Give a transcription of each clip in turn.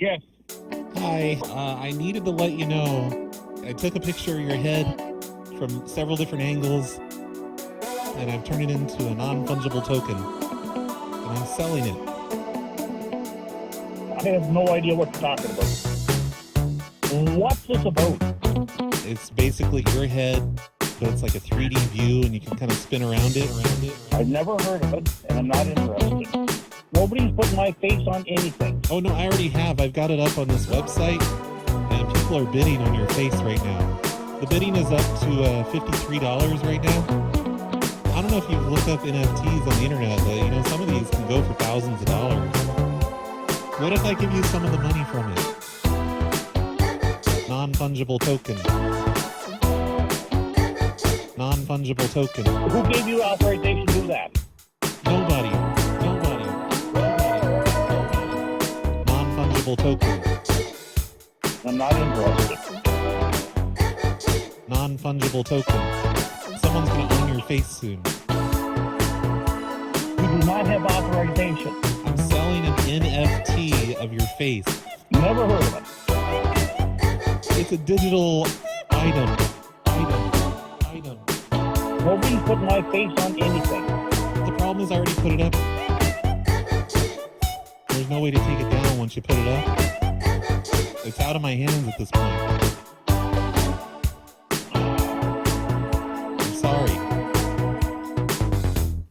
Yes. Hi, I needed to let you know I took a picture of your head from several different angles and I've turned it into a non-fungible token and I'm selling it. I have no idea what you're talking about. What's this about? It's basically your head, but it's like a 3D view and you can kind of spin around it. I've never heard of it, and I'm not interested. Nobody's put my face on anything. Oh no, I already have. I've got it up on this website and people are bidding on your face right now. The bidding is up to $53 right now. I don't know if you've looked up NFTs on the internet, but you know, some of these can go for thousands of dollars. What if I give you some of the money from it? Non-fungible token. Non-fungible token. Who gave you authorization to do that? Nobody. Non-fungible token. I'm not interested. Non-fungible token. Someone's going to own your face soon. You do not have authorization. I'm selling an NFT of your face. Never heard of it. It's a digital item. Nobody's put my face on anything. The problem is I already put it up. There's no way to take it down once you put it up. It's out of my hands at this point. I'm sorry.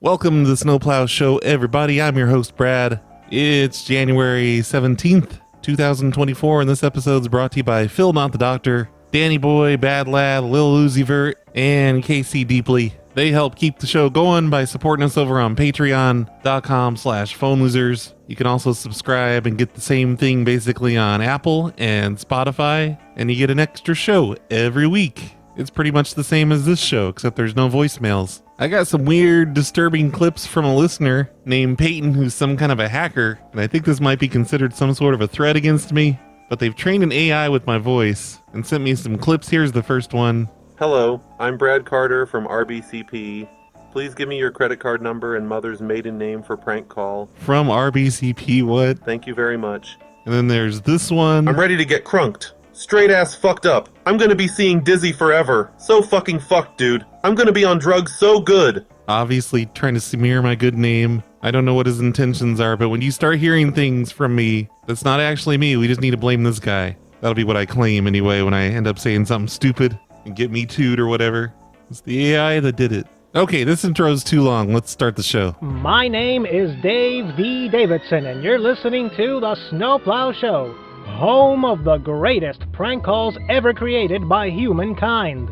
Welcome to the Snowplow Show, everybody. I'm your host, Brad. It's January 17th, 2024, and this episode's brought to you by Phil Not the Doctor, Danny Boy, BadLad, Lil Uzi Vert, and KC Deeply. They help keep the show going by supporting us over on patreon.com/phonelosers. You can also subscribe and get the same thing basically on Apple and Spotify, and you get an extra show every week. It's pretty much the same as this show, except there's no voicemails. I got some weird, disturbing clips from a listener named Peyton, who's some kind of a hacker, and I think this might be considered some sort of a threat against me, but they've trained an AI with my voice and sent me some clips. Here's the first one. Hello, I'm Brad Carter from RBCP. Please give me your credit card number and mother's maiden name for prank call. From RBCP, what? Thank you very much. And then there's this one. I'm ready to get crunked. Straight ass fucked up. I'm gonna be seeing Dizzy forever. So fucking fucked, dude. I'm gonna be on drugs so good. Obviously trying to smear my good name. I don't know what his intentions are, but when you start hearing things from me, that's not actually me. We just need to blame this guy. That'll be what I claim anyway when I end up saying something stupid and get me too'd or whatever. It's the AI that did it. Okay, this intro's too long. Let's start the show. My name is Dave V. Davidson, and you're listening to The Snowplow Show, home of the greatest prank calls ever created by humankind.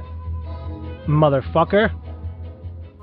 Motherfucker.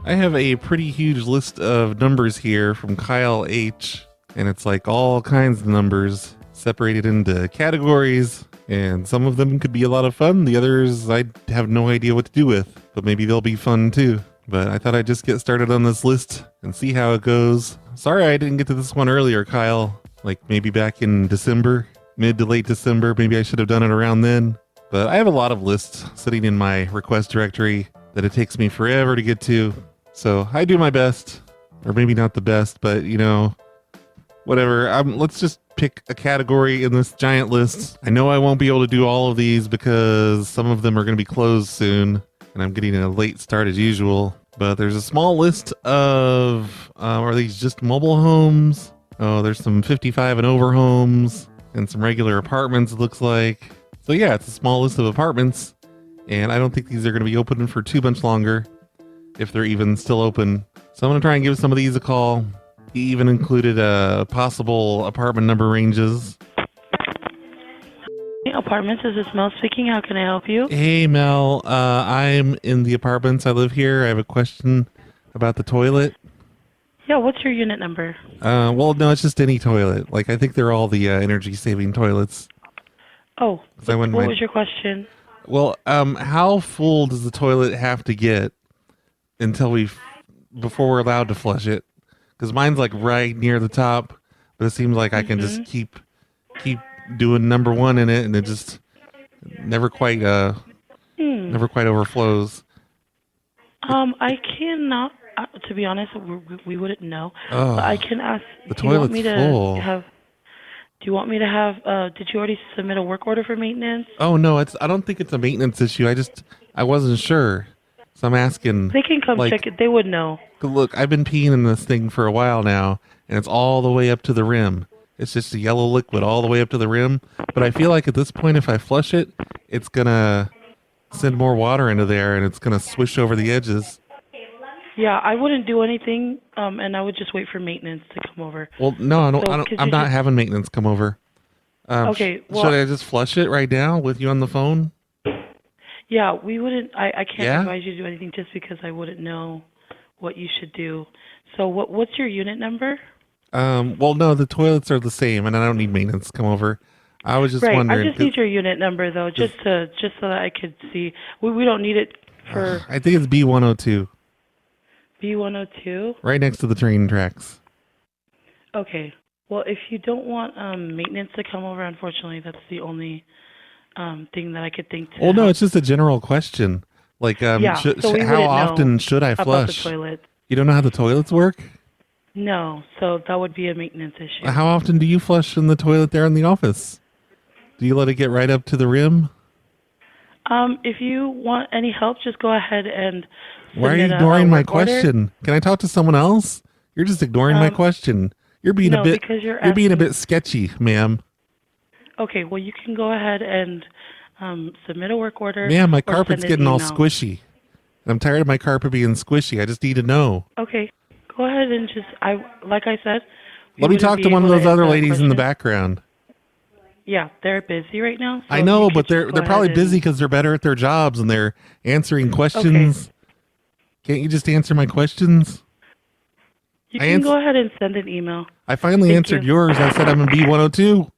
I have a pretty huge list of numbers here from Kyle H, and it's like all kinds of numbers separated into categories, and some of them could be a lot of fun. The others I have no idea what to do with, but maybe they'll be fun too. But I thought I'd just get started on this list and see how it goes. Sorry I didn't get to this one earlier, Kyle. Like maybe back in December, mid to late December. Maybe I should have done it around then. But I have a lot of lists sitting in my request directory that it takes me forever to get to. So I do my best, or maybe not the best, but you know, whatever. Let's just pick a category in this giant list. I know I won't be able to do all of these because some of them are going to be closed soon, and I'm getting a late start as usual. But there's a small list of, are these just mobile homes? Oh, there's some 55 and over homes and some regular apartments, it looks like. So yeah, it's a small list of apartments, and I don't think these are going to be open for too much longer, if they're even still open. So I'm going to try and give some of these a call. He even included possible apartment number ranges. Apartments, this is Mel speaking. How can I help you? Hey Mel, I'm in the apartments. I live here. I have a question about the toilet. Yeah, what's your unit number? Well, no, it's just any toilet. Like, I think they're all the energy-saving toilets. Oh, what was your question? Well, how full does the toilet have to get before we're allowed to flush it? Because mine's like right near the top, but it seems like I can just keep doing number one in it, and it just never quite overflows. I cannot. To be honest, we wouldn't know. Oh, but I can ask. The toilet's full. Do you want me to have, did you already submit a work order for maintenance? Oh, no, I don't think it's a maintenance issue. I wasn't sure. So I'm asking. They can come check it. They would know. Look, I've been peeing in this thing for a while now, and it's all the way up to the rim. It's just a yellow liquid all the way up to the rim. But I feel like at this point, if I flush it, it's going to send more water into there, and it's going to swish over the edges. Yeah, I wouldn't do anything, and I would just wait for maintenance to come over. Well, no, I'm not having maintenance come over. Okay, well, should I just flush it right now with you on the phone? Yeah, we wouldn't. I can't advise you to do anything just because I wouldn't know what you should do. So what's your unit number? Well, no, the toilets are the same, and I don't need maintenance to come over. I was just wondering. I just need your unit number though, just so that I could see. We don't need it for. I think it's B102. B102. Right next to the train tracks. Okay. Well, if you don't want maintenance to come over, unfortunately, that's the only thing that I could think to. Well, no, it's just a general question. Like, how often should I flush? About the toilet. You don't know how the toilets work? No, so that would be a maintenance issue. How often do you flush in the toilet there in the office? Do you let it get right up to the rim? If you want any help, just go ahead and. Why are you ignoring my question? Can I talk to someone else? You're just ignoring my question. You're being a bit sketchy, ma'am. Okay, well, you can go ahead and submit a work order. Ma'am, my carpet's getting all squishy. I'm tired of my carpet being squishy. I just need to know. Okay, go ahead and like I said. Let me talk to one of those other ladies in the background. Yeah, they're busy right now. So I know, but they're probably busy because they're better at their jobs and they're answering questions. Okay. Can't you just answer my questions? You can go ahead and send an email. I finally answered yours. I said I'm in B102.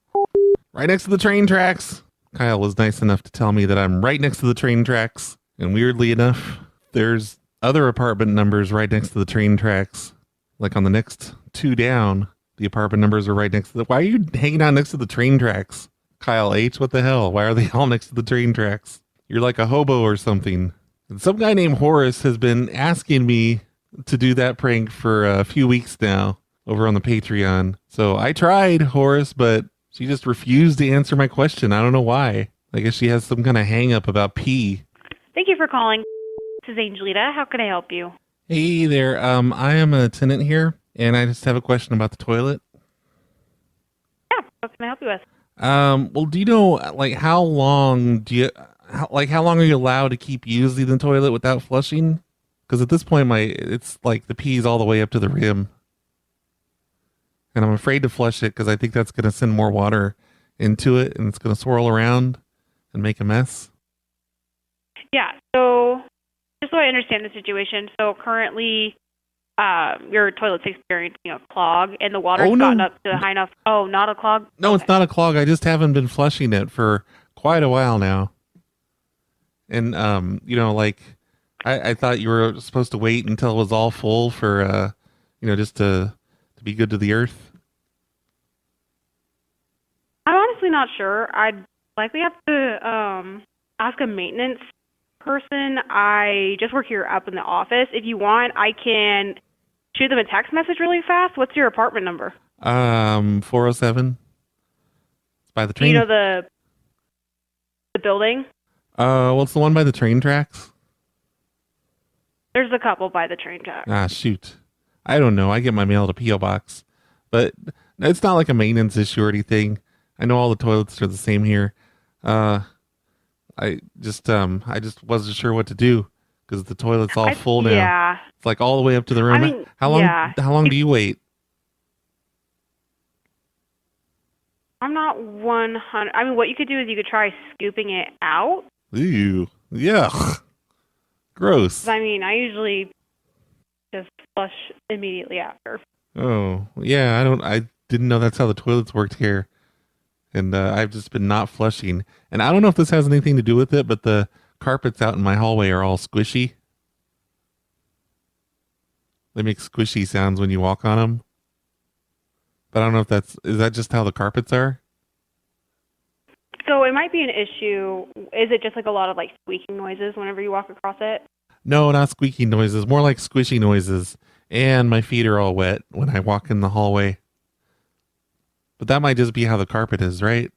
Right next to the train tracks. Kyle was nice enough to tell me that I'm right next to the train tracks. And weirdly enough, there's other apartment numbers right next to the train tracks. Like on the next two down, the apartment numbers are right next to why are you hanging out next to the train tracks? Kyle H, what the hell? Why are they all next to the train tracks? You're like a hobo or something. And some guy named Horace has been asking me to do that prank for a few weeks now over on the Patreon. So I tried, Horace, but she just refused to answer my question. I don't know why. I guess she has some kind of hang up about pee. Thank you for calling. This is Angelita. How can I help you? Hey there. I am a tenant here, and I just have a question about the toilet. Yeah, what can I help you with? Well, do you know, like, how long are you allowed to keep using the toilet without flushing? Because at this point, it's like the pee's all the way up to the rim. And I'm afraid to flush it because I think that's going to send more water into it and it's going to swirl around and make a mess. Yeah, so just so I understand the situation, so currently your toilet's experiencing a clog and the water's gotten up to high enough. Oh, not a clog? No, okay. It's not a clog. I just haven't been flushing it for quite a while now. And, I thought you were supposed to wait until it was all full for, just to be good to the earth. I'm honestly not sure. I'd likely have to ask a maintenance person. I just work here up in the office. If you want, I can shoot them a text message really fast. What's your apartment number? 407. It's by the train. Do you know the building? Well, it's the one by the train tracks. There's a couple by the train tracks. Ah, shoot. I don't know. I get my mail to P.O. Box. But it's not like a maintenance issue or anything. I know all the toilets are the same here. I just wasn't sure what to do because the toilet's all full now. Yeah. It's like all the way up to the rim. I mean, how long do you wait? I'm not 100. I mean, what you could do is you could try scooping it out. Ew. Yuck. Gross. I mean, I usually just flush immediately after. Oh, yeah. I didn't know that's how the toilets worked here. And I've just been not flushing. And I don't know if this has anything to do with it, but the carpets out in my hallway are all squishy. They make squishy sounds when you walk on them. But I don't know if is that just how the carpets are? So it might be an issue. Is it just like a lot of like squeaking noises whenever you walk across it? No, not squeaky noises. More like squishy noises. And my feet are all wet when I walk in the hallway. But that might just be how the carpet is, right?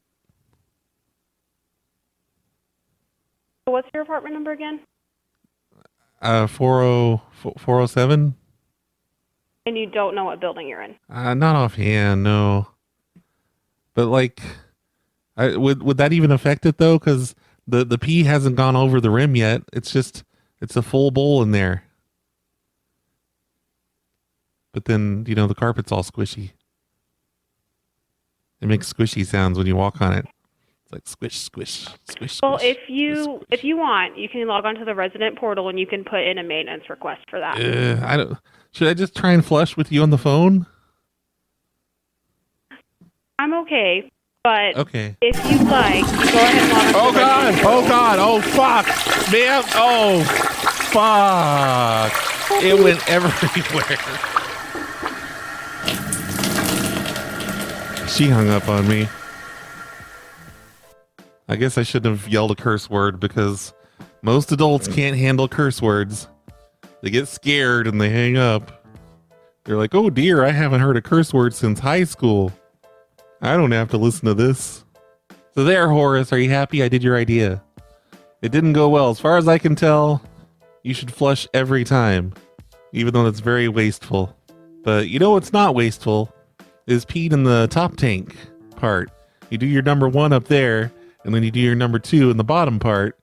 What's your apartment number again? 407? And you don't know what building you're in? Not offhand, no. But like, would that even affect it though? Because the pee hasn't gone over the rim yet. It's a full bowl in there. But then, the carpet's all squishy. It makes squishy sounds when you walk on it. It's like squish, squish, squish, Well, squish, if you want, you can log onto the resident portal and you can put in a maintenance request for that. Should I just try and flush with you on the phone? I'm okay, but okay. If you'd like, you go ahead and log on to the resident portal. Oh God! Oh fuck! Man! Oh fuck! It went everywhere. She hung up on me. I guess I shouldn't have yelled a curse word because most adults can't handle curse words. They get scared and they hang up. They're like, oh dear, I haven't heard a curse word since high school. I don't have to listen to this. So there, Horace, are you happy I did your idea? It didn't go well. As far as I can tell, you should flush every time, even though it's very wasteful. But you know what's not wasteful? Is peed in the top tank part. You do your number 1 up there, and then you do your number 2 in the bottom part,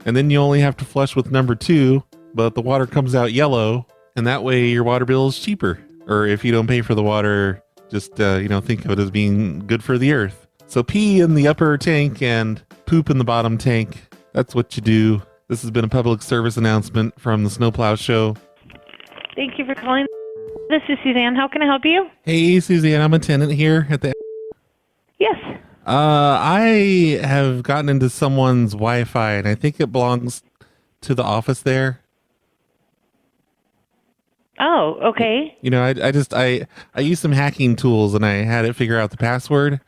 and then you only have to flush with number 2, but the water comes out yellow, and that way your water bill is cheaper. Or if you don't pay for the water, just think of it as being good for the earth. So pee in the upper tank and poop in the bottom tank. That's what you do. This has been a public service announcement from the Snowplow Show. Thank you for calling. This is Suzanne. How can I help you? Hey, Suzanne. I'm a tenant here at the... Yes. I have gotten into someone's Wi-Fi, and I think it belongs to the office there. Oh, okay. I used some hacking tools, and I had it figure out the password,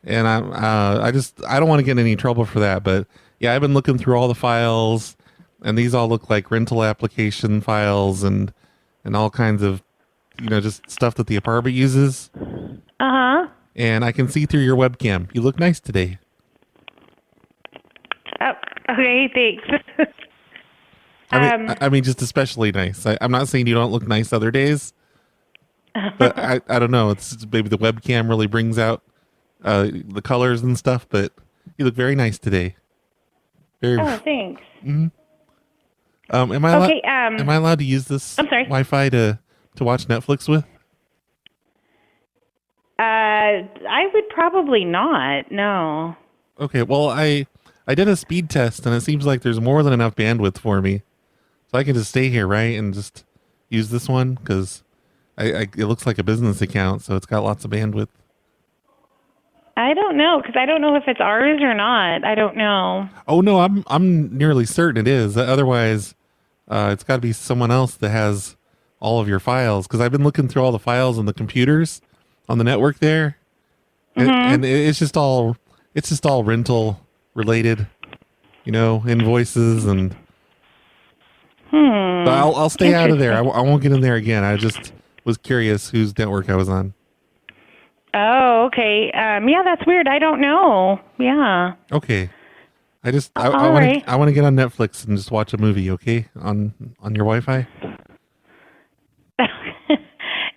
and I don't want to get in any trouble for that, but yeah, I've been looking through all the files, and these all look like rental application files and all kinds of, just stuff that the apartment uses. Uh-huh. And I can see through your webcam. You look nice today. Oh, okay, thanks. I mean, just especially nice. I'm not saying you don't look nice other days, but I don't know. It's maybe the webcam really brings out the colors and stuff, but you look very nice today. Oh, thanks. Mm-hmm. Am I allowed to use this Wi-Fi to watch Netflix with? I would probably not. No. Okay. Well, I did a speed test, and it seems like there's more than enough bandwidth for me, so I can just stay here, right, and just use this one because it looks like a business account, so it's got lots of bandwidth. I don't know because I don't know if it's ours or not. I don't know. Oh no, I'm nearly certain it is. Otherwise, it's got to be someone else that has all of your files. Because I've been looking through all the files on the computers on the network there, and it's just all rental related, invoices and. But I'll stay out of there. I won't get in there again. I just was curious whose network I was on. Oh, okay. Yeah, that's weird. I don't know. Yeah. Okay. I want to get on Netflix and just watch a movie. Okay, on your Wi-Fi.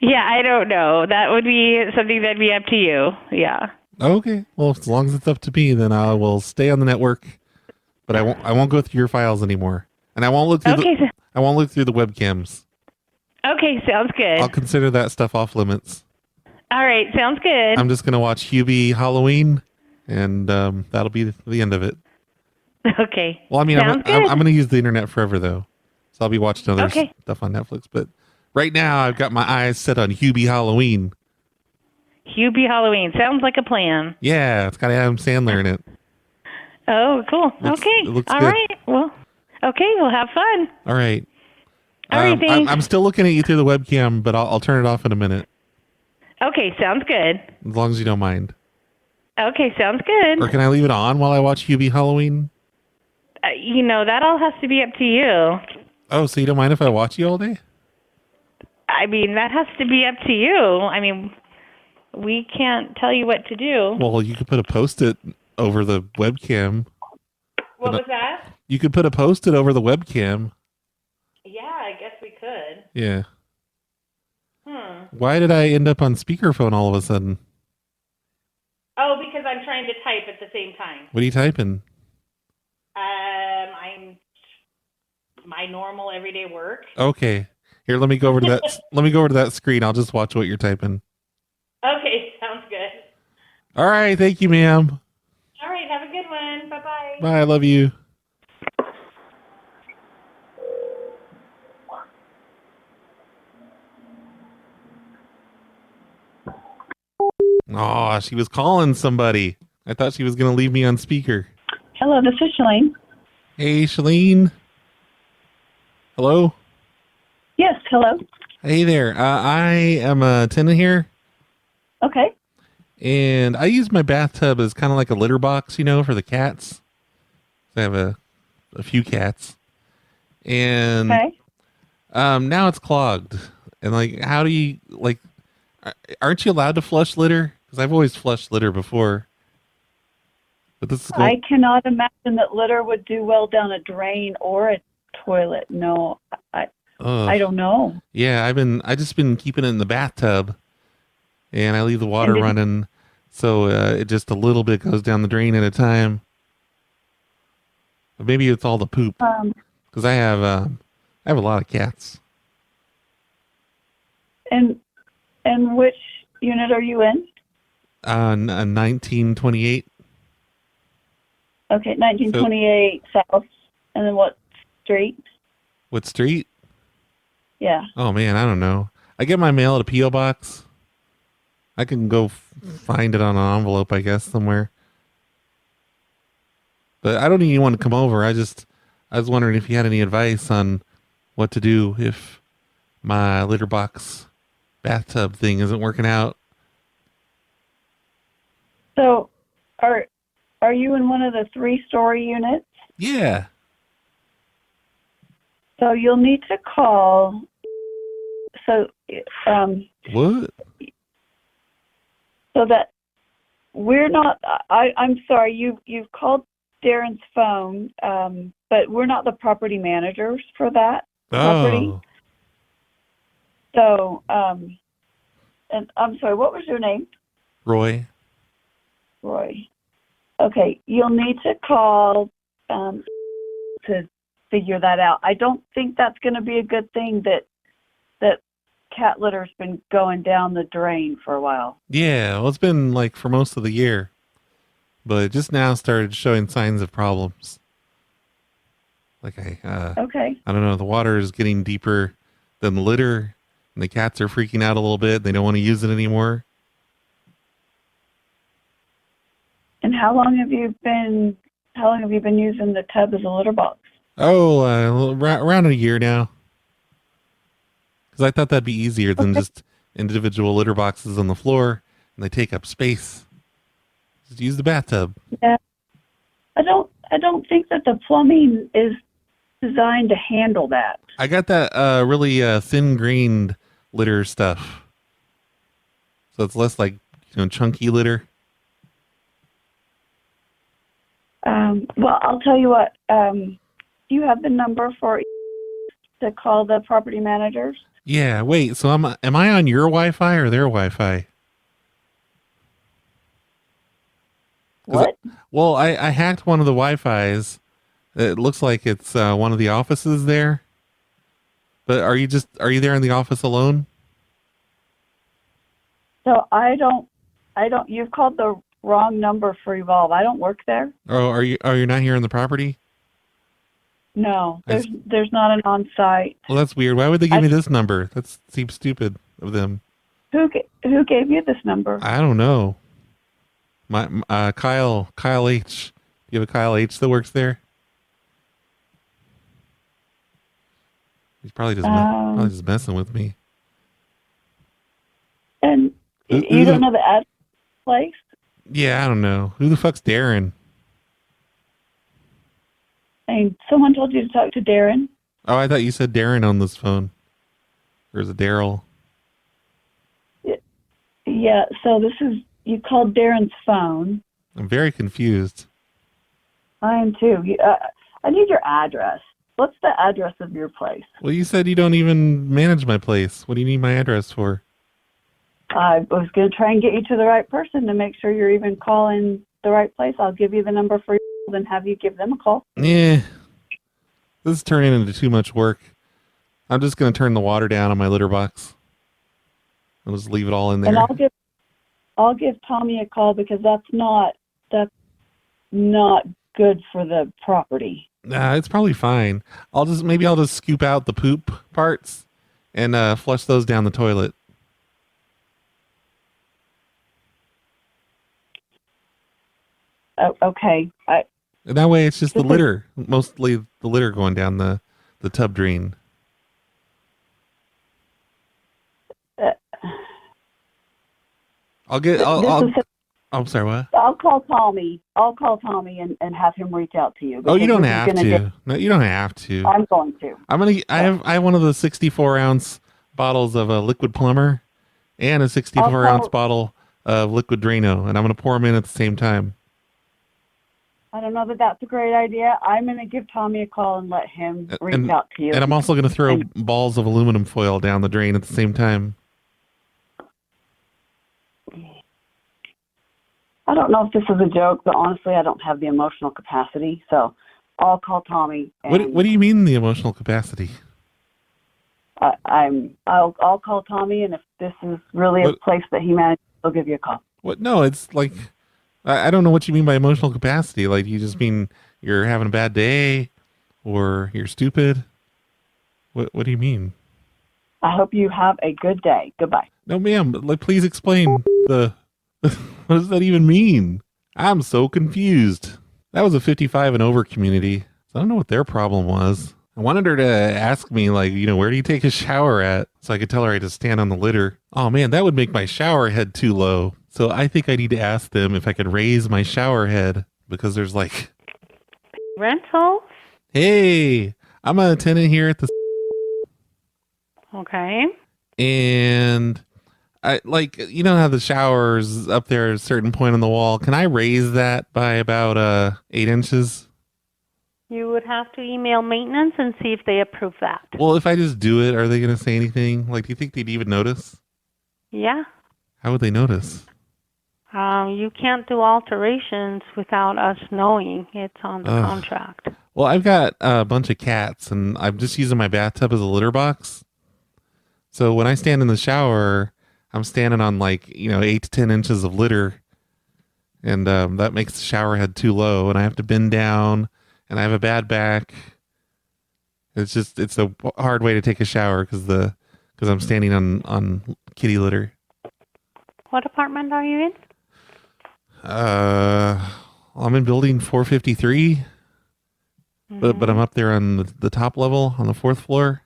Yeah, I don't know. That would be something that'd be up to you. Yeah. Okay. Well, as long as it's up to me, then I will stay on the network. But I won't go through your files anymore, and I won't look through I won't look through the webcams. Okay, sounds good. I'll consider that stuff off limits. All right, sounds good. I'm just gonna watch Hubie Halloween, and that'll be the end of it. Okay. Well, I mean, I'm gonna use the internet forever though, so I'll be watching other stuff on Netflix. But right now, I've got my eyes set on Hubie Halloween. Hubie Halloween sounds like a plan. Yeah, it's got Adam Sandler in it. Oh, cool. It looks all good. right. Well, okay. We'll have fun. All right. All right. Thanks. I'm still looking at you through the webcam, but I'll turn it off in a minute. Okay, sounds good. As long as you don't mind. Okay, sounds good. Or can I leave it on while I watch Hubie Halloween? That all has to be up to you. Oh, so you don't mind if I watch you all day? I mean, that has to be up to you. I mean, We can't tell you what to do. Well, you could put a Post-it over the webcam. What was that? You could put a Post-it over the webcam. Yeah, I guess we could. Yeah. Why did I end up on speakerphone all of a sudden? Oh, because I'm trying to type at the same time. What are you typing? I'm my normal everyday work. Okay. Here, let me go over to that. Let me go over to that screen. I'll just watch what you're typing. Okay, sounds good. All right. Thank you, ma'am. All right, have a good one. Bye-bye. Bye. I love you. Oh, she was calling somebody. I thought she was going to leave me on speaker. Hello, this is Shalene. Hey, Shalene. Hello? Yes, hello. Hey there. I am a tenant here, Okay. and I use my bathtub as kind of like a litter box, for the cats. I have a few cats. And Okay. now it's clogged. And, how do you, aren't you allowed to flush litter? Because I've always flushed litter before. But this is I cannot imagine that litter would do well down a drain or a toilet. No, I don't know. Yeah, I just been keeping it in the bathtub, and I leave the water running, so it just a little bit goes down the drain at a time. But maybe it's all the poop, because I have a lot of cats. And which unit are you in? 1928. Okay, 1928 South. And then what street? What street? Yeah. Oh man, I don't know. I get my mail at a P.O. box. I can go find it on an envelope, I guess, somewhere. But I don't even want to come over. I was wondering if you had any advice on what to do if my litter box bathtub thing isn't working out. So, are you in one of the 3-story units? Yeah. So you'll need to call. So, What? So that we're not. I'm sorry. You've called Darren's phone, but we're not the property managers for that property. Oh. So, and I'm sorry. What was your name? Roy. Roy. Okay, you'll need to call to figure that out. I don't think that's going to be a good thing that cat litter's been going down the drain for a while. Yeah, well, it's been for most of the year, but it just now started showing signs of problems. Okay. I don't know, the water is getting deeper than the litter, and the cats are freaking out a little bit. They don't want to use it anymore. And how long have you been using the tub as a litter box? Oh, around a year now. Because I thought that'd be easier than just individual litter boxes on the floor, and they take up space. Just use the bathtub. Yeah. I don't think that the plumbing is designed to handle that. I got that really thin-grained litter stuff. So it's less chunky litter. Well, I'll tell you what. You have the number to call the property managers? Yeah, wait, so am I on your Wi-Fi or their Wi-Fi? What? Well, I hacked one of the Wi-Fis. It looks like it's one of the offices there. But are you there in the office alone? So you've called the wrong number for Evolve. I don't work there. Oh, are you not here on the property? No, there's not an on-site. Well, that's weird. Why would they give me this number? That seems stupid of them. Who gave you this number? I don't know. My Kyle H. You have a Kyle H that works there? He's probably just messing with me. And you don't know the address of the place? Yeah, I don't know. Who the fuck's Darren? And someone told you to talk to Darren? Oh, I thought you said Darren on this phone. Or is it Daryl? Yeah, so you called Darren's phone. I'm very confused. I am too. I need your address. What's the address of your place? Well, you said you don't even manage my place. What do you need my address for? I was going to try and get you to the right person to make sure you're even calling the right place. I'll give you the number for you and have you give them a call. Yeah. This is turning into too much work. I'm just going to turn the water down on my litter box. I'll just leave it all in there. And I'll give Tommy a call because that's not good for the property. Nah, it's probably fine. I'll just scoop out the poop parts and flush those down the toilet. Oh, okay. And that way it's just the litter, mostly the litter going down the tub drain. I'm sorry, what? I'll call Tommy. And have him reach out to you. Oh, you don't have to. No, you don't have to. I'm going to. I have one of the 64-ounce bottles of a liquid plumber and a 64-ounce bottle of liquid Drano, and I'm going to pour them in at the same time. I don't know that that's a great idea. I'm going to give Tommy a call and let him reach out to you. And I'm also going to throw balls of aluminum foil down the drain at the same time. I don't know if this is a joke, but honestly, I don't have the emotional capacity, so I'll call Tommy. What do you mean the emotional capacity? I'll call Tommy, and if this is really a place that he manages, I'll give you a call. What? No, it's like I don't know what you mean by emotional capacity. Like, you just mean you're having a bad day, or you're stupid. What do you mean? I hope you have a good day. Goodbye. No, ma'am. Like, please explain the. What does that even mean? I'm so confused. That was a 55 and over community. So I don't know what their problem was. I wanted her to ask me, like, where do you take a shower at? So I could tell her I just stand on the litter. Oh man, that would make my shower head too low. So I think I need to ask them if I could raise my shower head, because there's like... Rental? Hey, I'm a tenant here at the... Okay. And... I how the shower's up there at a certain point on the wall. Can I raise that by about 8 inches? You would have to email maintenance and see if they approve that. Well, if I just do it, are they going to say anything? Like, do you think they'd even notice? Yeah. How would they notice? You can't do alterations without us knowing. It's on the contract. Well, I've got a bunch of cats, and I'm just using my bathtub as a litter box. So when I stand in the shower... I'm standing on 8 to 10 inches of litter, and that makes the shower head too low, and I have to bend down, and I have a bad back. It's a hard way to take a shower because I'm standing on kitty litter. What apartment are you in? I'm in building 453, but I'm up there on the top level on the 4th floor.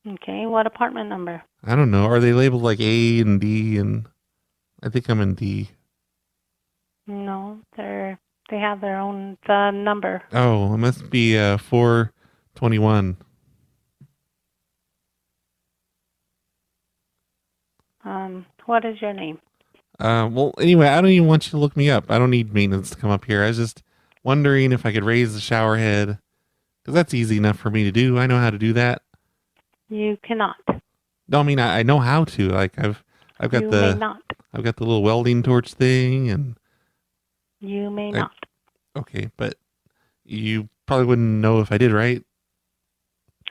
Okay, what apartment number? I don't know. Are they labeled like A and D? And I think I'm in D. No, they have their own number. Oh, it must be 421. What is your name? Well, anyway, I don't even want you to look me up. I don't need maintenance to come up here. I was just wondering if I could raise the shower head, because that's easy enough for me to do. I know how to do that. You cannot. No, I mean I know how to. Like I've got you the may not. I've got the little welding torch thing, and you may not. Okay, but you probably wouldn't know if I did, right?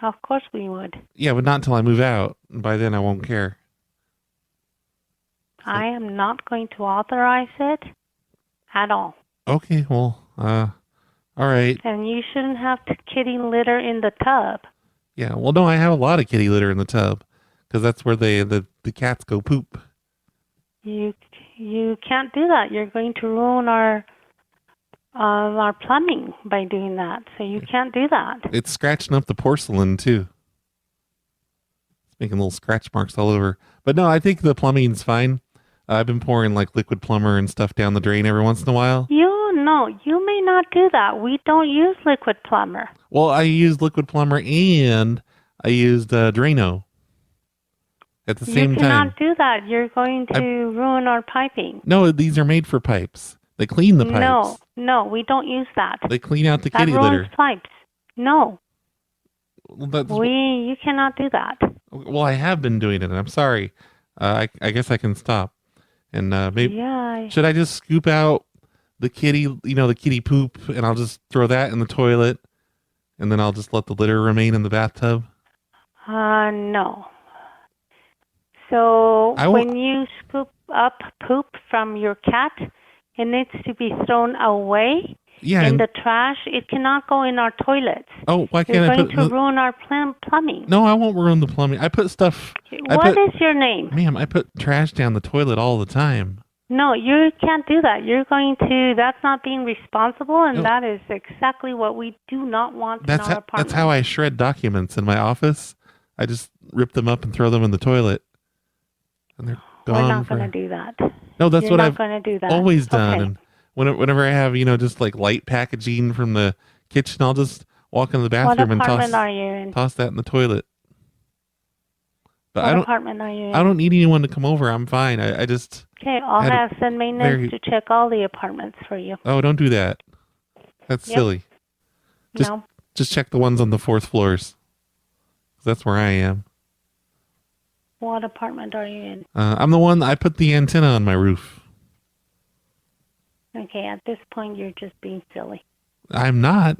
Of course we would. Yeah, but not until I move out. By then I won't care. So. I am not going to authorize it at all. Okay, well, all right. And you shouldn't have kitty litter in the tub. Yeah, well, no, I have a lot of kitty litter in the tub, because that's where the cats go poop. You can't do that. You're going to ruin our plumbing by doing that. So you can't do that. It's scratching up the porcelain too. It's making little scratch marks all over. But no, I think the plumbing's fine. I've been pouring liquid plumber and stuff down the drain every once in a while. You may not do that. We don't use liquid plumber. Well, I used liquid plumber and I used Drano. at the same time. You cannot do that. You're going to ruin our piping. No, these are made for pipes. They clean the pipes. No, we don't use that. They clean out the kitty that ruins litter. Pipes. No. Well, you cannot do that. Well, I have been doing it, and I'm sorry. I guess I can stop. And maybe should I just scoop out the kitty, the kitty poop, and I'll just throw that in the toilet, and then I'll just let the litter remain in the bathtub? No. So when you scoop up poop from your cat, it needs to be thrown away in the trash. It cannot go in our toilets. Oh, why can't I put... It's going to ruin our plumbing. No, I won't ruin the plumbing. I put stuff... What is your name? Ma'am, I put trash down the toilet all the time. No, you can't do that. You're going to... That's not being responsible, and that is exactly what we do not want in our apartment. That's how I shred documents in my office. I just rip them up and throw them in the toilet. And they're gone. We're not going to do that. No, that's what I've always done. Okay. And whenever I have, just like light packaging from the kitchen, I'll just walk in the bathroom and toss that in the toilet. But what apartment are you in? I don't need anyone to come over. I'm fine. I just... Okay, I'll send maintenance to check all the apartments for you. Oh, don't do that. That's silly. Just check the ones on the 4th floors. That's where I am. What apartment are you in? I'm the one... I put the antenna on my roof. Okay, at this point, you're just being silly. I'm not.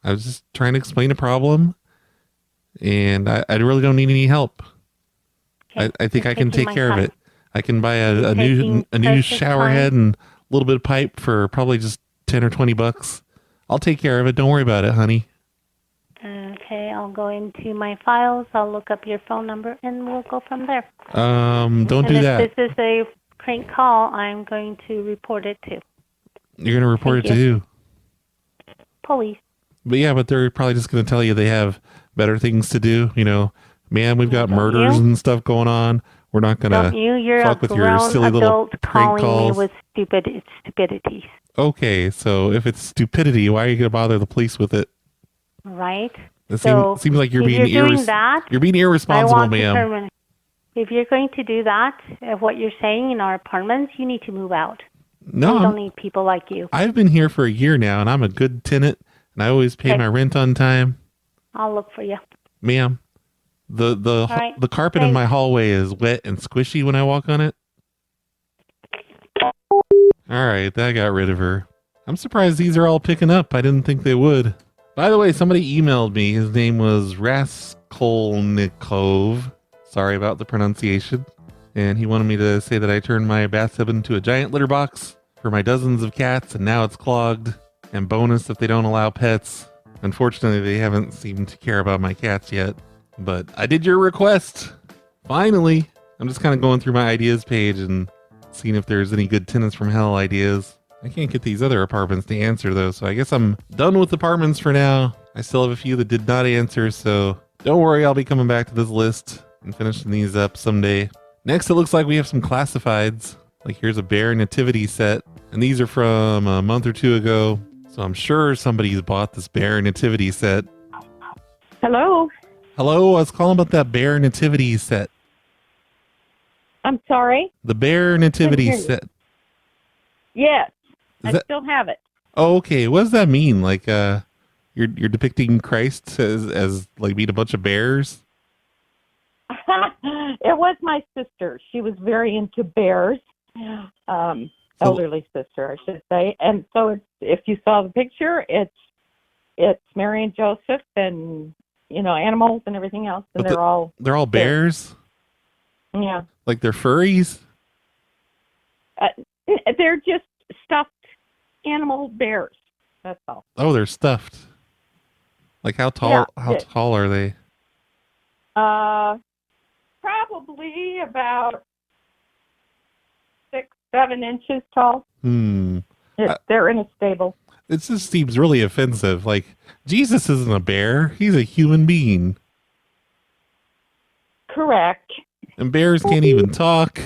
I was just trying to explain a problem, and I really don't need any help. Okay, I think I can take care of it. I can buy a new shower head and a little bit of pipe for probably just $10 or $20. I'll take care of it. Don't worry about it, honey. Okay, I'll go into my files. I'll look up your phone number, and we'll go from there. Don't do that. If this is a prank call, I'm going to report it to. You're going to report it to who? Police. But they're probably just going to tell you they have better things to do. Man, we've got murders and stuff going on. We're not going to fuck with your silly little prank calls. Me with stupidities. Okay, so if it's stupidity, why are you going to bother the police with it? Right. It seems like you're being you're being irresponsible, ma'am. If you're going to do that, what you're saying in our apartments, you need to move out. No, we don't need people like you. I've been here for a year now, and I'm a good tenant, and I always pay my rent on time. I'll look for you, ma'am. The carpet in my hallway is wet and squishy when I walk on it. All right, that got rid of her. I'm surprised these are all picking up. I didn't think they would. By the way, somebody emailed me. His name was Raskolnikov. Sorry about the pronunciation. And he wanted me to say that I turned my bathtub into a giant litter box for my dozens of cats, and now it's clogged. And bonus if they don't allow pets. Unfortunately, they haven't seemed to care about my cats yet. But I did your request. Finally. I'm just kind of going through my ideas page and seeing if there's any good tenants from hell ideas. I can't get these other apartments to answer, though, so I guess I'm done with apartments for now. I still have a few that did not answer, so don't worry, I'll be coming back to this list and finishing these up someday. Next, it looks like we have some classifieds. Like, here's a bear nativity set, and these are from a month or two ago, so I'm sure somebody's bought this bear nativity set. Hello? Hello, I was calling about that bear nativity set. I'm sorry? The bear nativity set. Yes. I still have it. Oh, okay. What does that mean? Like, you're depicting Christ as like being a bunch of bears? It was my sister. She was very into bears. Elderly sister, I should say. And so if you saw the picture, it's Mary and Joseph and animals and everything else, and they're all bears. Yeah. Like they're furries. They're just stuffed animal bears. That's all. Oh, they're stuffed. Like how tall? Yeah, how tall are they? Probably about 6-7 inches tall. They're in a stable. It just seems really offensive. Like, Jesus isn't a bear. He's a human being. Correct. And bears can't even talk.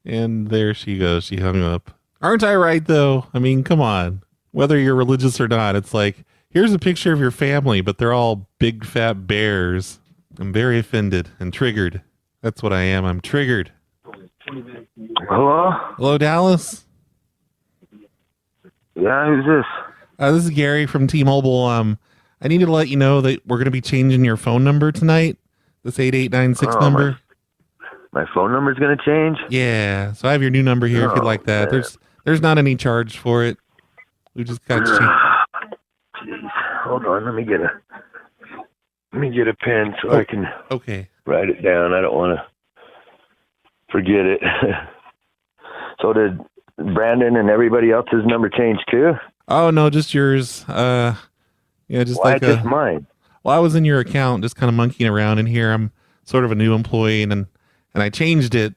And there she goes. She hung up. Aren't I right, though? I mean, come on. Whether you're religious or not, it's like, here's a picture of your family, but they're all big, fat bears. I'm very offended and triggered. That's what I am. I'm triggered. Hello? Hello, Dallas? Yeah, who's this? This is Gary from T-Mobile. I need to let you know that we're going to be changing your phone number tonight. This 8896 number. My phone number's going to change? Yeah. So I have your new number here if you'd like that. Man. There's not any charge for it. We just got to change. Jeez. Hold on. Let me get a pen so I can write it down. I don't want to forget it. So did Brandon and everybody else's number change too? Oh, no, just yours. Yeah, just Why like just mine? Well, I was in your account just kind of monkeying around in here. I'm sort of a new employee, and I changed it,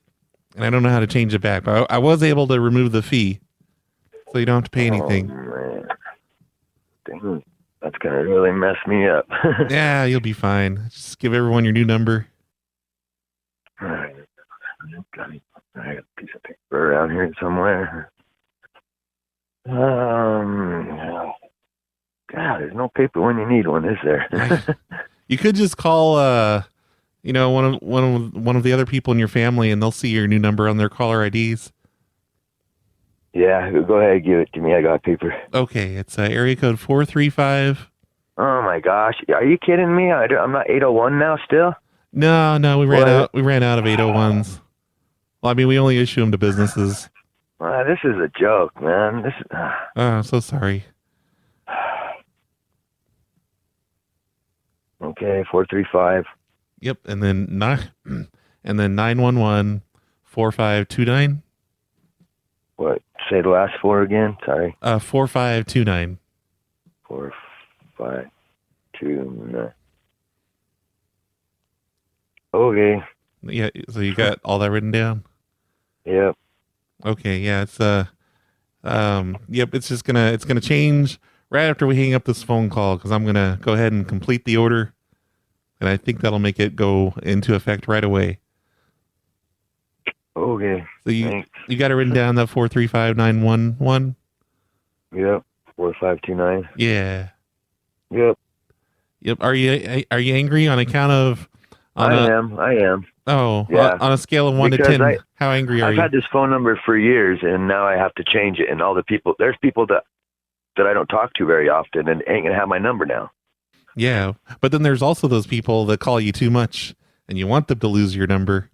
and I don't know how to change it back. But I was able to remove the fee, so you don't have to pay anything. Oh, man. Dang, that's going to really mess me up. Yeah, you'll be fine. Just give everyone your new number. All right. I got a piece of paper around here somewhere. God, there's no paper when you need one, is there? You could just call, one of the other people in your family, and they'll see your new number on their caller IDs. Yeah, go ahead, give it to me. I got paper. Okay, it's area code 435. Oh my gosh, are you kidding me? I'm not 801 now still. No, we ran out. We ran out of 801s. Well, I mean, we only issue them to businesses. This is a joke, man. Oh, I'm so sorry. Okay, 435. Yep, and then 911 4529. What? Say the last four again. Sorry. 4529. 4529. Okay. Yeah, so you got all that written down? Yep. Okay, yeah, it's it's gonna change right after we hang up this phone call, because I'm gonna go ahead and complete the order, and I think that'll make it go into effect right away. Okay. So you got it written down, that 435911? Yep. 4529. Yeah. Yep. Are you angry on account of? I am. Oh, yeah. On a scale of 1 to 10, how angry are you? I've had this phone number for years, and now I have to change it. And there's people that I don't talk to very often, and ain't gonna have my number now. Yeah, but then there's also those people that call you too much, and you want them to lose your number,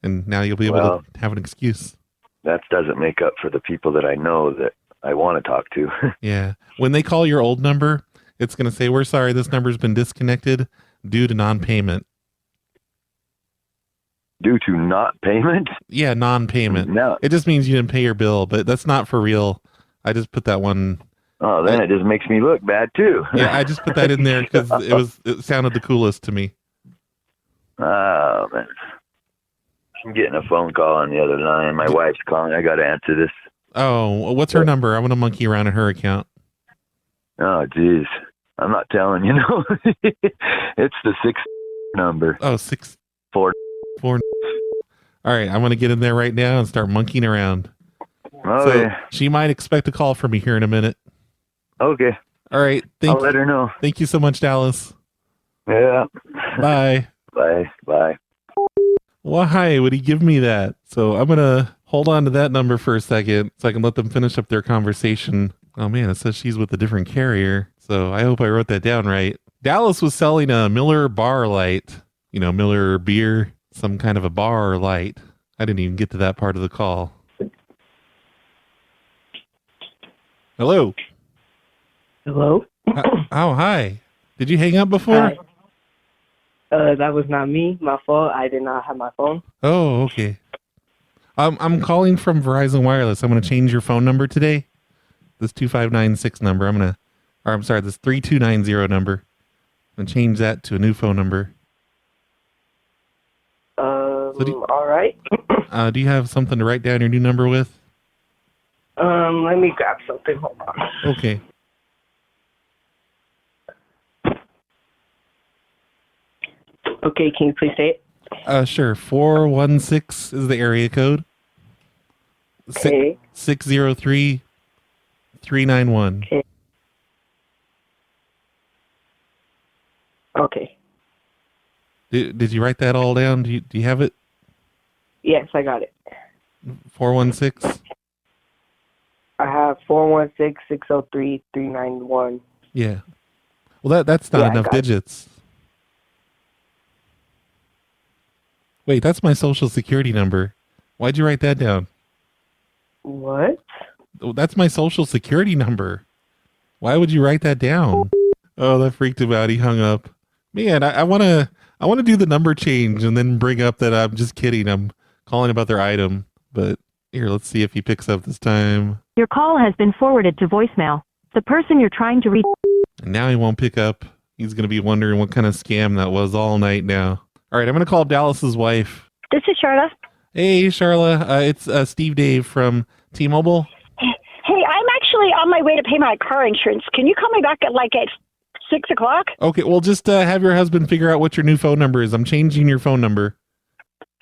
and now you'll be able to have an excuse. That doesn't make up for the people that I know that I want to talk to. Yeah, when they call your old number, it's gonna say, "We're sorry, this number's been disconnected due to non-payment." Due to not payment? Yeah, non-payment. No. It just means you didn't pay your bill, but that's not for real. I just put that one. Oh, then it just makes me look bad too. Yeah, I just put that in there because it sounded the coolest to me. Oh, man. I'm getting a phone call on the other line. My wife's calling. I got to answer this. Oh, what's her number? I'm going to monkey around in her account. Oh, geez. I'm not telling you. No. It's the 6 number. Oh, 6 4. All right, I'm going to get in there right now and start monkeying around. Okay. So she might expect a call from me here in a minute. Okay. All right. I'll let her know. Thank you so much, Dallas. Yeah. Bye. Bye. Why would he give me that? So I'm going to hold on to that number for a second so I can let them finish up their conversation. Oh, man, it says she's with a different carrier. So I hope I wrote that down right. Dallas was selling a Miller Bar Light. Miller beer. Some kind of a bar or light. I didn't even get to that part of the call. Hello. Hello. Oh, hi. Did you hang up before? Hi. That was not me. My fault. I did not have my phone. Oh, okay. I'm calling from Verizon Wireless. I'm going to change your phone number today. This 2596 number. This 3290 number. I'm going to change that to a new phone number. All right. Do you have something to write down your new number with? Let me grab something. Hold on. Okay. Okay, can you please say it? Sure. 416 is the area code. Okay. 603 391. Okay. Did you write that all down? Do you have it? Yes, I got it. 416? I have 416-603-391. Yeah. Well, that's not enough digits. Wait, that's my social security number. Why'd you write that down? What? Oh, that's my social security number. Why would you write that down? Oh, that freaked him out. He hung up. Man, I want to do the number change and then bring up that I'm just kidding. I'm calling about their item. But here, let's see if he picks up this time. Your call has been forwarded to voicemail. The person you're trying to reach... And now he won't pick up. He's going to be wondering what kind of scam that was all night now. All right, I'm going to call Dallas's wife. This is Charla. Hey, Charla. It's Steve Dave from T-Mobile. Hey, I'm actually on my way to pay my car insurance. Can you call me back at 6 o'clock? Okay, well, just have your husband figure out what your new phone number is. I'm changing your phone number.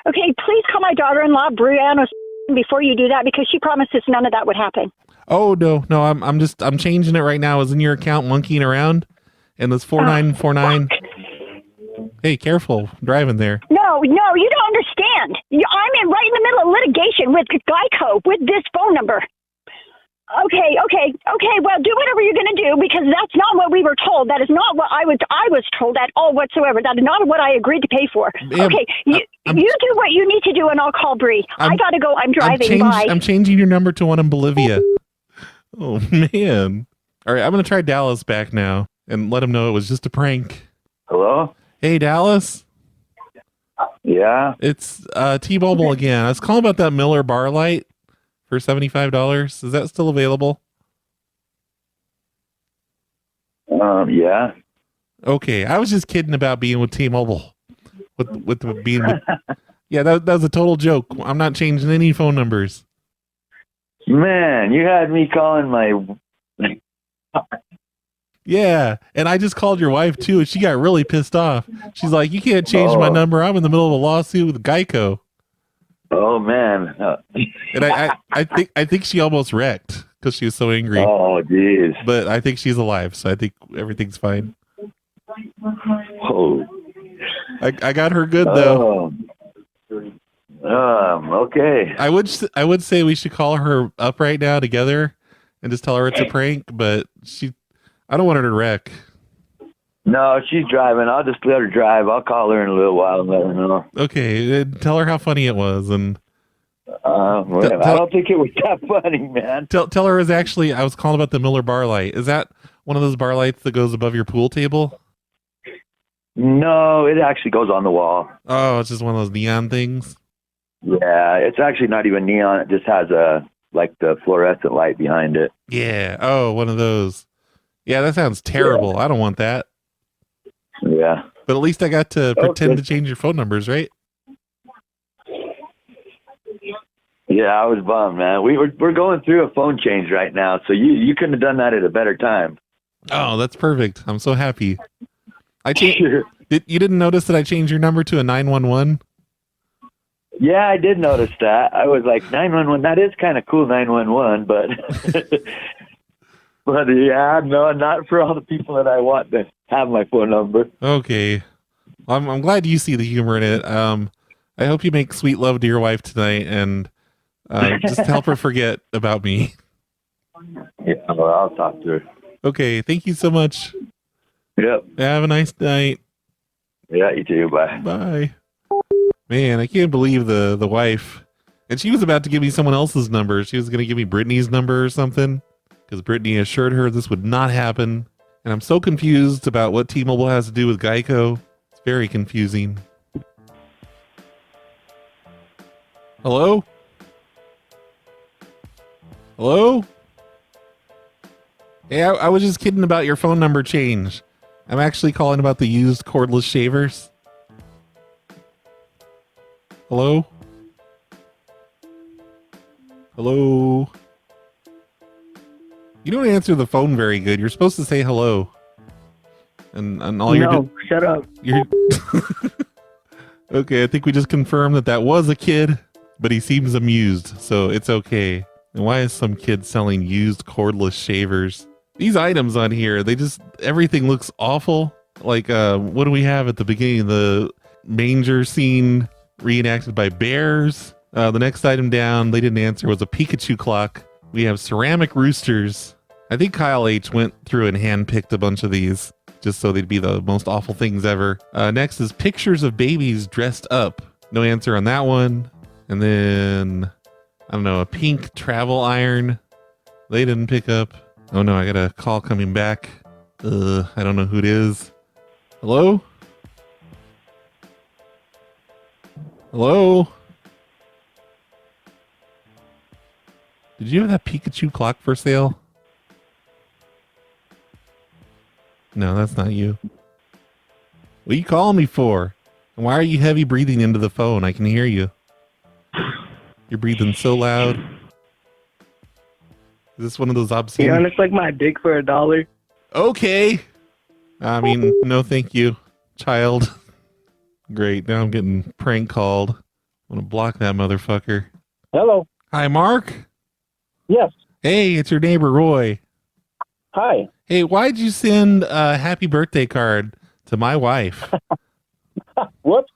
Okay, please call my daughter-in-law, Brianna, before you do that, because she promises none of that would happen. Oh, no, I'm changing it right now. I was in your account monkeying around, and this 4949. Hey, careful driving there. No, you don't understand. I'm right in the middle of litigation with Geico with this phone number. Okay. Well, do whatever you're going to do, because that's not what we were told. That is not what I was told at all whatsoever. That is not what I agreed to pay for. Okay, you do what you need to do, and I'll call Bree. I got to go. I'm driving. Bye. I'm changing your number to one in Bolivia. Oh, man. All right, I'm going to try Dallas back now and let him know it was just a prank. Hello? Hey, Dallas. Yeah? It's T-Mobile again. I was calling about that Miller bar light for $75. Is that still available? Yeah. Okay, I was just kidding about being with T-Mobile. With being with... Yeah, that was a total joke. I'm not changing any phone numbers. Man, you had me calling my... Yeah, and I just called your wife too, and she got really pissed off. She's like, "You can't change my number. I'm in the middle of a lawsuit with Geico." Oh man! And I think she almost wrecked because she was so angry. Oh jeez! But I think she's alive, so I think everything's fine. Oh, I got her good though. Okay. I would say we should call her up right now together and just tell her it's a prank, but I don't want her to wreck. No, she's driving. I'll just let her drive. I'll call her in a little while and let her know. Okay, tell her how funny it was, and I don't think it was that funny, man. Tell her I was calling about the Miller bar light. Is that one of those bar lights that goes above your pool table? No, it actually goes on the wall. Oh, it's just one of those neon things? Yeah, it's actually not even neon. It just has the fluorescent light behind it. Yeah. Oh, one of those. Yeah, that sounds terrible. Yeah. I don't want that. Yeah. But at least I got to pretend to change your phone numbers, right? Yeah, I was bummed, man. We're going through a phone change right now, so you couldn't have done that at a better time. Oh, that's perfect. I'm so happy. You didn't notice that I changed your number to a 911? Yeah, I did notice that. I was like, 911, that is kind of cool, 911, but... But yeah, no, not for all the people that I want to have my phone number. Okay. I'm glad you see the humor in it. I hope you make sweet love to your wife tonight and just help her forget about me. Yeah, well, I'll talk to her. Okay, thank you so much. Yep. Have a nice night. Yeah, you too. Bye. Bye. Man, I can't believe the wife. And she was about to give me someone else's number. She was going to give me Brittany's number or something. Because Brittany assured her this would not happen. And I'm so confused about what T-Mobile has to do with Geico. It's very confusing. Hello? Hello? Hey, I was just kidding about your phone number change. I'm actually calling about the used cordless shavers. Hello? Hello? You don't answer the phone very good. You're supposed to say hello. And all shut up. Okay, I think we just confirmed that was a kid, but he seems amused, so it's okay. And why is some kid selling used cordless shavers? These items on here, everything looks awful. Like, what do we have at the beginning? The manger scene reenacted by bears. The next item down, they didn't answer, was a Pikachu clock. We have ceramic roosters. I think Kyle H went through and handpicked a bunch of these just so they'd be the most awful things ever. Next is pictures of babies dressed up. No answer on that one. And then, I don't know, a pink travel iron. They didn't pick up. Oh no, I got a call coming back. I don't know who it is. Hello? Hello? Did you have that Pikachu clock for sale? No, that's not you. What are you calling me for? And why are you heavy breathing into the phone? I can hear you. You're breathing so loud. Is this one of those obscene... You want to suck my dick for $1? Okay. I mean, no thank you, child. Great, now I'm getting prank called. I'm going to block that motherfucker. Hello. Hi, Mark? Yes. Hey, it's your neighbor, Roy. Hi. Hey, why'd you send a happy birthday card to my wife? What?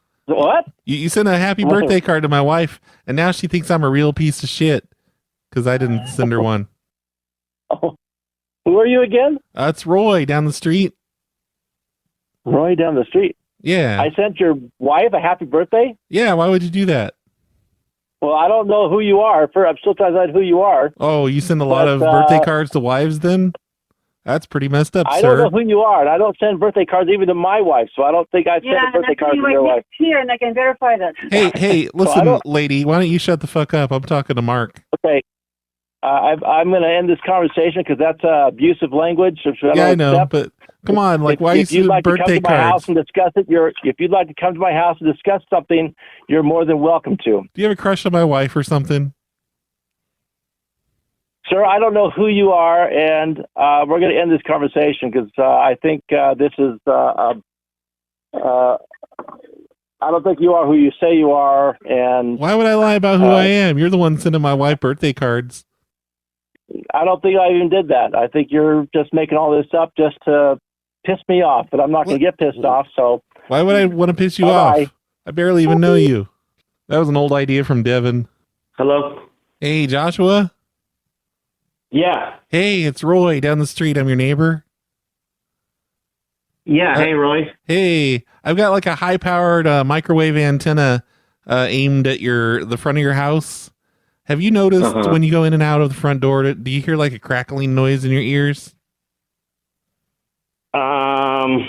You sent a happy birthday card to my wife, and now she thinks I'm a real piece of shit because I didn't send her one. Oh, who are you again? It's Roy down the street. Roy down the street? Yeah. I sent your wife a happy birthday? Yeah, why would you do that? Well, I don't know who you are. I'm still trying to decide who you are. Oh, you send a lot of birthday cards to wives then? That's pretty messed up, I sir. don't know who you are, and I don't send birthday cards even to my wife, so I don't think I've sent a birthday card to your wife. Here, and I can verify that. Hey, listen, lady, why don't you shut the fuck up? I'm talking to Mark. Okay. I'm going to end this conversation because that's abusive language. Yeah, I know, but come on, like, why are you sending birthday cards? If you'd like to come to my house and discuss it, if you'd like to come to my house and discuss something, you're more than welcome to. Do you have a crush on my wife or something? Sir, I don't know who you are, and we're going to end this conversation because I think this is... I don't think you are who you say you are, and... Why would I lie about who I am? You're the one sending my wife birthday cards. I don't think I even did that. I think you're just making all this up just to piss me off, but I'm not going to get pissed off, so... Why would I want to piss you off? I barely even know you. That was an old idea from Devin. Hello? Hey, Joshua? Yeah. Hey, it's Roy down the street. I'm your neighbor. Yeah, hey, Roy. Hey, I've got like a high-powered microwave antenna aimed at the front of your house. Have you noticed when you go in and out of the front door, do you hear like a crackling noise in your ears? I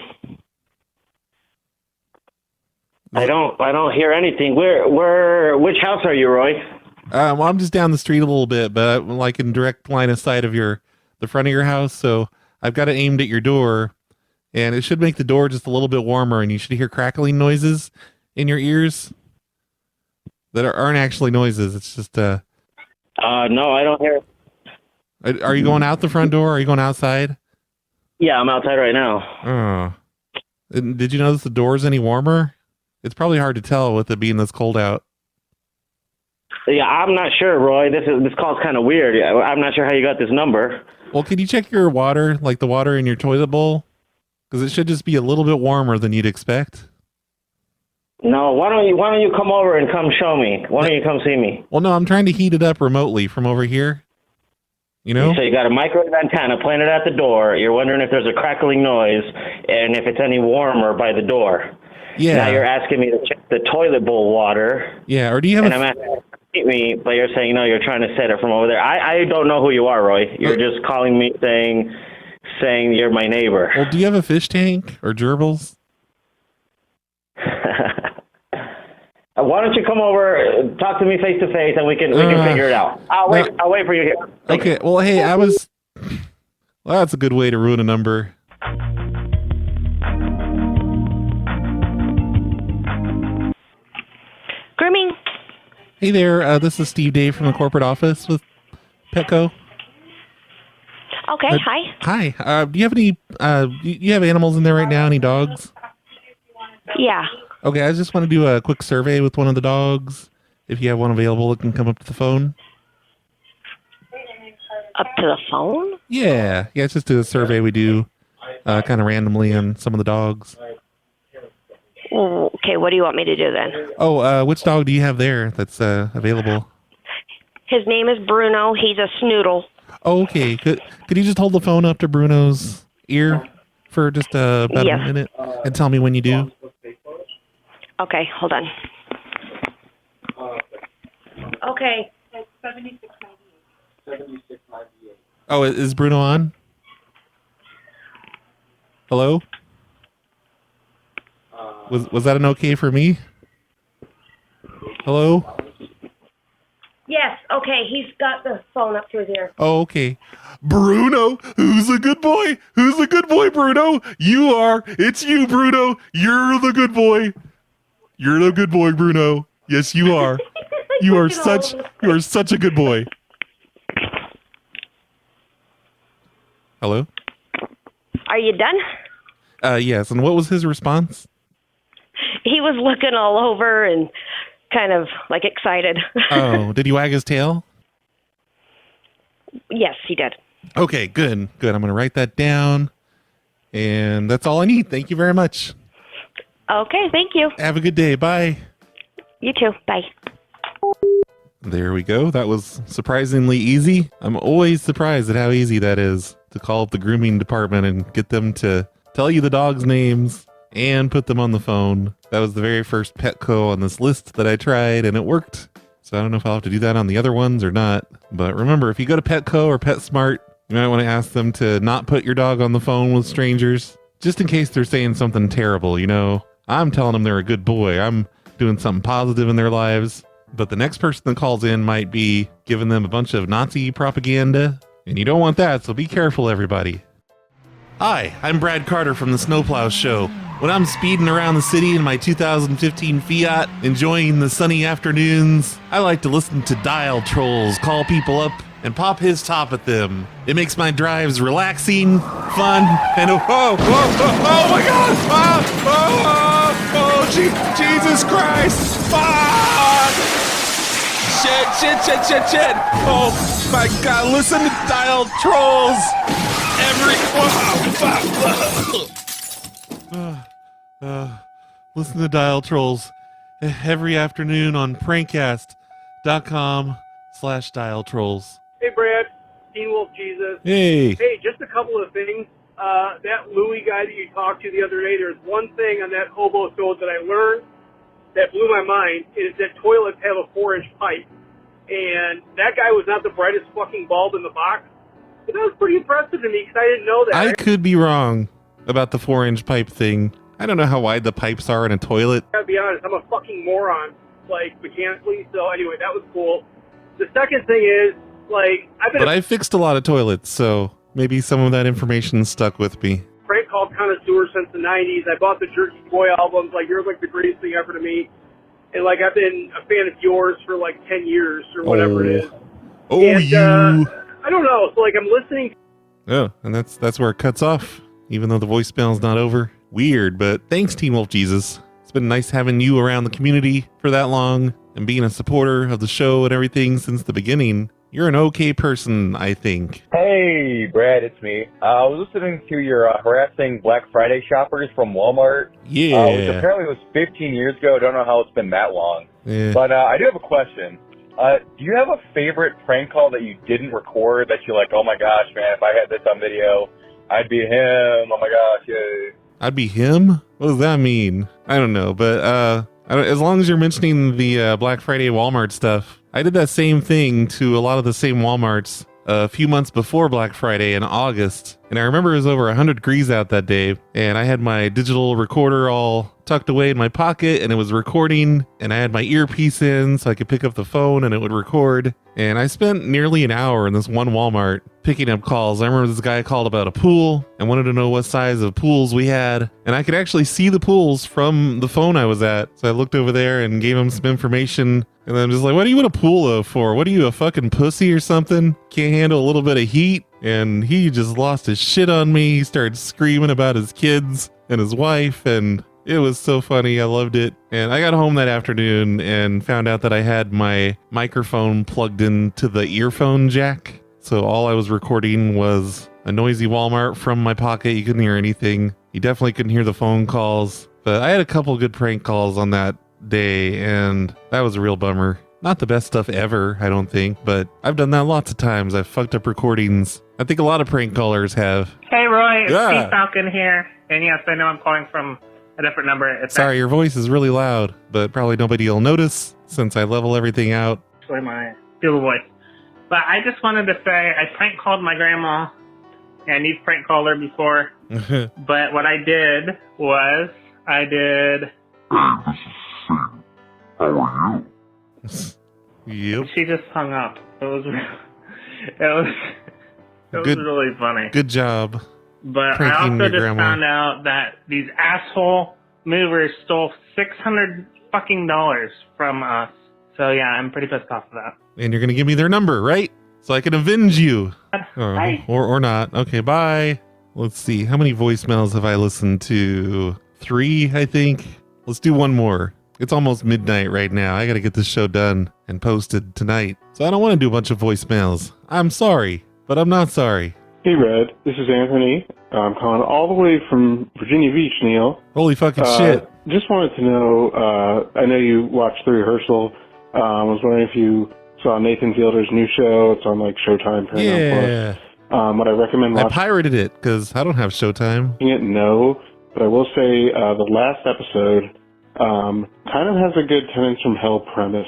don't hear anything. Which house are you, Roy? Well, I'm just down the street a little bit, but I'm like in direct line of sight of the front of your house. So I've got it aimed at your door, and it should make the door just a little bit warmer, and you should hear crackling noises in your ears that aren't actually noises. It's just no, I don't hear it. Are you going out the front door? Or are you going outside? Yeah, I'm outside right now. Oh. Did you notice the door's any warmer? It's probably hard to tell with it being this cold out. Yeah, I'm not sure, Roy. This call's kind of weird. I'm not sure how you got this number. Well, can you check your water, like the water in your toilet bowl? Because it should just be a little bit warmer than you'd expect. No, why don't you come over and come show me? Why don't you come see me? Well, no, I'm trying to heat it up remotely from over here. You know? So you got a microwave antenna planted at the door. You're wondering if there's a crackling noise and if it's any warmer by the door. Yeah. Now you're asking me to check the toilet bowl water. Yeah, or do you have I'm asking you to meet me, but you're saying, no, you're trying to set it from over there. I don't know who you are, Roy. You're just calling me saying you're my neighbor. Well, do you have a fish tank or gerbils? Why don't you come over, talk to me face to face, and we can figure it out. I'll wait for you here. Okay. Well, hey, well, that's a good way to ruin a number. Grooming. Hey there, this is Steve Dave from the corporate office with Petco. Okay, hi. Hi. Do you have any? You have animals in there right now? Any dogs? Yeah. Okay, I just want to do a quick survey with one of the dogs. If you have one available, it can come up to the phone. Up to the phone? Yeah, it's just a survey we do kind of randomly on some of the dogs. Okay, what do you want me to do then? Oh, which dog do you have there that's available? His name is Bruno. He's a snoodle. Oh, okay. Could you just hold the phone up to Bruno's ear for just about a minute and tell me when you do? Okay, hold on. Okay. 7698. Oh, is Bruno on? Hello? Was that an okay for me? Hello? Yes, okay, he's got the phone up to his ear. Oh, okay. Bruno, who's a good boy? Who's a good boy, Bruno? You are. It's you, Bruno. You're the good boy. You're the good boy, Bruno. Yes, you are. You are such a good boy. Hello? Are you done? Yes. And what was his response? He was looking all over and kind of like excited. Oh, did he wag his tail? Yes, he did. Okay, good. Good. I'm going to write that down. And that's all I need. Thank you very much. Okay, thank you. Have a good day. Bye. You too. Bye. There we go. That was surprisingly easy. I'm always surprised at how easy that is to call up the grooming department and get them to tell you the dog's names and put them on the phone. That was the very first Petco on this list that I tried, and it worked. So I don't know if I'll have to do that on the other ones or not. But remember, if you go to Petco or PetSmart, you might want to ask them to not put your dog on the phone with strangers, just in case they're saying something terrible. You know, I'm telling them they're a good boy. I'm doing something positive in their lives. But the next person that calls in might be giving them a bunch of Nazi propaganda, and you don't want that, so be careful, everybody. Hi, I'm Brad Carter from the Snowplow Show. When I'm speeding around the city in my 2015 Fiat, enjoying the sunny afternoons, I like to listen to Dial Trolls call people up and pop his top at them. It makes my drives relaxing, fun, and oh my God! Jesus Christ! Fuck! Shit! Oh my God! Listen to Dial Trolls. Listen to Dial Trolls every afternoon on prankcast.com/Dial Trolls. Hey, Brad. Teen Wolf Jesus. Hey. Hey, just a couple of things. That Louie guy that you talked to the other day, there's one thing on that hobo show that I learned that blew my mind, is that toilets have a 4-inch pipe. And that guy was not the brightest fucking bulb in the box. But that was pretty impressive to me because I didn't know that. I could be wrong about the 4-inch pipe thing. I don't know how wide the pipes are in a toilet. I gotta be honest, I'm a fucking moron, like, mechanically. So anyway, that was cool. The second thing is, like, I fixed a lot of toilets, so maybe some of that information stuck with me. Prank call connoisseur since the 90s. I bought the Jerky Boy albums. Like, you're like the greatest thing ever to me. And, like, I've been a fan of yours for, like, 10 years or whatever it is. You. I don't know. So, like, I'm listening. Oh, and that's where it cuts off, even though the voicemail's not over. Weird, but thanks, Teen Wolf Jesus. It's been nice having you around the community for that long and being a supporter of the show and everything since the beginning. You're an okay person, I think. Hey, Brad, it's me. I was listening to your harassing Black Friday shoppers from Walmart. Yeah. Which apparently was 15 years ago. I don't know how it's been that long. Yeah. But I do have a question. Do you have a favorite prank call that you didn't record that you're like, oh my gosh, man, if I had this on video, I'd be him. Oh my gosh, yeah. I'd be him? What does that mean? I don't know, but as long as you're mentioning the Black Friday Walmart stuff, I did that same thing to a lot of the same Walmarts a few months before Black Friday in August. And I remember it was over 100 degrees out that day, and I had my digital recorder all tucked away in my pocket, and it was recording, and I had my earpiece in so I could pick up the phone and it would record. And I spent nearly an hour in this one Walmart picking up calls. I remember this guy called about a pool and wanted to know what size of pools we had, and I could actually see the pools from the phone I was at. So I looked over there and gave him some information, and then I'm just like, what do you want a pool though for? What are you, a fucking pussy or something? Can't handle a little bit of heat? And he just lost his shit on me. He started screaming about his kids and his wife, and it was so funny. I loved it. And I got home that afternoon and found out that I had my microphone plugged into the earphone jack. So all I was recording was a noisy Walmart from my pocket. You couldn't hear anything. You definitely couldn't hear the phone calls. But I had a couple good prank calls on that day, and that was a real bummer. Not the best stuff ever, I don't think, but I've done that lots of times. I've fucked up recordings. I think a lot of prank callers have. Hey, Roy, it's Yeah. Steve Falcon here. And yes, I know I'm calling from a different number. It's Sorry, your voice is really loud, but probably nobody will notice since I level everything out. actually my Google voice. But I just wanted to say I prank called my grandma, and you've prank called her before. But what I did was Yep. She just hung up. It was really funny. Good job. But I pranking also your just grandma. found out that these asshole movers stole $600 fucking from us. So yeah, I'm pretty pissed off of that. And you're going to give me their number, right? So I can avenge you. Bye. Or not. Okay, bye. Let's see. How many voicemails have I listened to? 3, I think. Let's do one more. It's almost midnight right now. I got to get this show done and posted tonight. So I don't want to do a bunch of voicemails. I'm sorry, but I'm not sorry. Hey, Red. This is Anthony. I'm calling all the way from Virginia Beach, Neil. Holy fucking shit. Just wanted to know, I know you watched the rehearsal. I was wondering if you saw Nathan Fielder's new show. It's on like Showtime, Paramount Plus. Would I recommend I watching pirated it because I don't have Showtime. it? No, but I will say the last episode kind of has a good Tenants from Hell premise.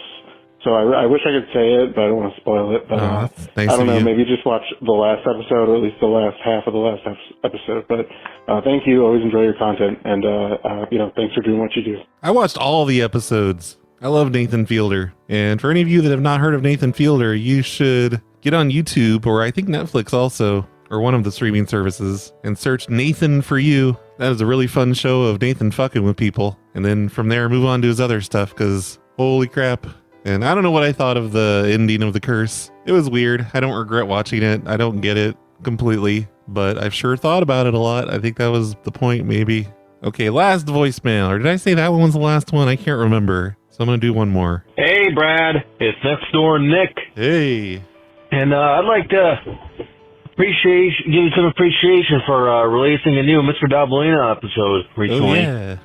So I wish I could say it, but I don't want to spoil it. But that's nice I don't of know, you. maybe just watch the last episode, or at least the last half of the last episode. But thank you. Always enjoy your content, and thanks for doing what you do. I watched all the episodes. I love Nathan Fielder. And for any of you that have not heard of Nathan Fielder, you should get on YouTube, or I think Netflix also, or one of the streaming services, and search Nathan for You. That is a really fun show of Nathan fucking with people. And then from there, move on to his other stuff, because holy crap. And I don't know what I thought of the ending of The Curse. It was weird. I don't regret watching it. I don't get it completely, but I've sure thought about it a lot. I think that was the point, maybe. Okay, last voicemail. Or did I say that one was the last one? I can't remember. So I'm going to do one more. Hey, Brad. It's next door Nick. Hey. And I'd like to give you some appreciation for releasing a new Mr. Dabalina episode recently. Oh,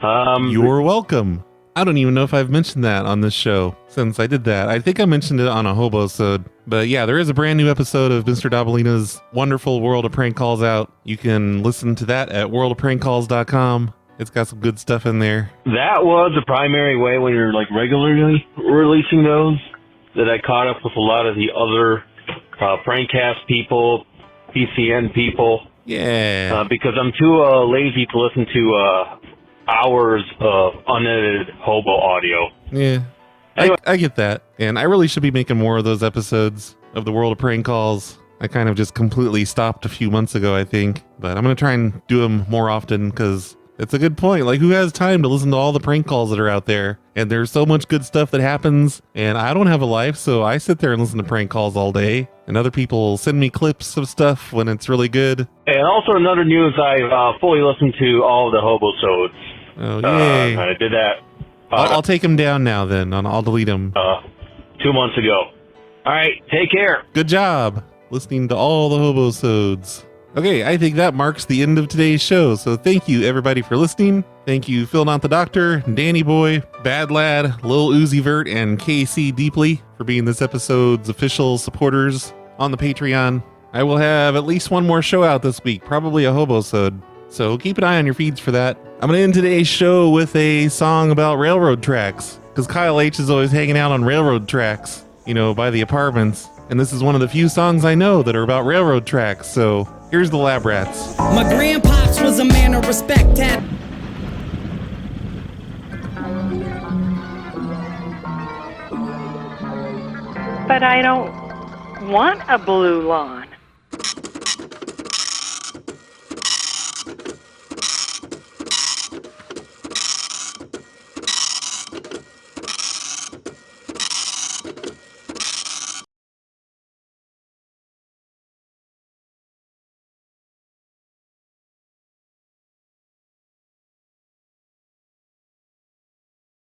yeah. You're welcome. I don't even know if I've mentioned that on this show since I did that. I think I mentioned it on a Hobosode. But yeah, there is a brand new episode of Mr. Dabalina's wonderful World of Prank Calls out. You can listen to that at worldofprankcalls.com. It's got some good stuff in there. That was the primary way when you're like regularly releasing those that I caught up with a lot of the other Prankcast people, PCN people. Yeah. Because I'm too lazy to listen to hours of unedited hobo audio. Yeah. Anyway. I get that. And I really should be making more of those episodes of the World of Prank Calls. I kind of just completely stopped a few months ago, I think. But I'm going to try and do them more often because it's a good point. Like, who has time to listen to all the prank calls that are out there? And there's so much good stuff that happens. And I don't have a life, so I sit there and listen to prank calls all day. And other people send me clips of stuff when it's really good. And also in other news, I fully listened to all of the hobosodes. Oh, yay. I did that. I'll take them down now then. I'll delete them. 2 months ago. All right, take care. Good job listening to all the hobosodes. Okay, I think that marks the end of today's show. So thank you everybody for listening. Thank you Phil Not the Doctor, Danny Boy, BadLad, Lil Uzi Vert, and KC Deeply for being this episode's official supporters on the Patreon. I will have at least one more show out this week, probably a hobosode. So keep an eye on your feeds for that. I'm going to end today's show with a song about railroad tracks, because Kyle H is always hanging out on railroad tracks, by the apartments. And this is one of the few songs I know that are about railroad tracks, so here's the Lab Rats. My grandpops was a man of respect. But I don't want a blue line.